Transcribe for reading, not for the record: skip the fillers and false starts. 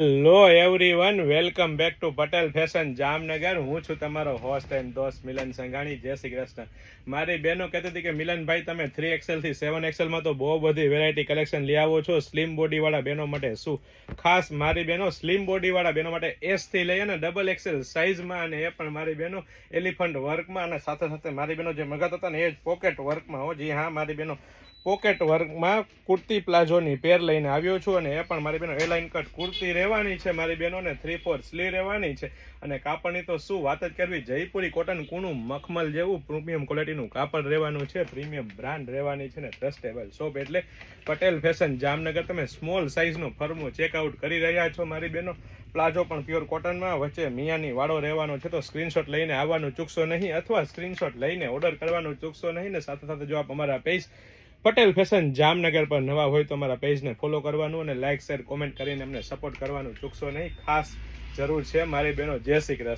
Hello everyone, welcome back to Patel fashion Jamnagar. હું છું તમારો હોસ્ટ એન્ડ દોસ્ત મિલન સંઘાણી. જય શ્રી કૃષ્ણ. મારી બહેનો કહેતી હતી કે મિલનભાઈ તમે 3XL થી 7XL માં તો બહુ બધી વેરાયટી કલેક્શન લઈ આવો છો. સ્લિમ બોડી વાળા બહેનો માટે શું ખાસ મારી બહેનો સ્લિમ બોડી વાળા બહેનો માટે S થી લઈ અને XXL સાઇઝમાં, અને એ પણ મારી બહેનો એલિફન્ટ વર્કમાં, અને સાથે સાથે મારી બહેનો જે મગાતા હતા ને એ જ પોકેટ વર્કમાં. હો જી હા, મારી બહેનો પોકેટ વર્કમાં કુર્તી પ્લાઝોની પેર લઈને આવ્યો છું, અને એ પણ મારી બહેનો એલાઇન કટ કુર્તી રહેવાની છે. મારી બહેનોને 3/4 સ્લીવ રહેવાની છે, અને કાપડની તો શું વાત જ કરવી. જયપુરી કોટન કૂણું મખમલ જેવું પ્રીમિયમ ક્વોલિટીનું કાપડ રહેવાનું છે. પ્રીમિયમ બ્રાન્ડ રહેવાની છે, ને ટ્રસ્ટેબલ શોપ એટલે પટેલ ફેશન જામનગર. તમે સ્મોલ સાઇઝનો ફર્મો ચેકઆઉટ કરી રહ્યા છો મારી બહેનો. પ્લાઝો પણ પ્યોર કોટનમાં, વચ્ચે મિયાની વાળો રહેવાનો છે. તો સ્ક્રીનશોટ લઈને આવવાનું ચૂકશો નહીં, અથવા સ્ક્રીનશોટ લઈને ઓર્ડર કરવાનું ચૂકશો નહીં. ને સાથે સાથે જો આપ અમારા પેજ પટેલ ફેશન જામનગર પર નવા હોય તો અમારા પેજને ફોલો કરવાનું, અને લાઇક શેર કોમેન્ટ કરીને અમને સપોર્ટ કરવાનું ચૂકશો નહીં. ખાસ જરૂર છે મારી બહેનો. જય શ્રી કૃષ્ણ.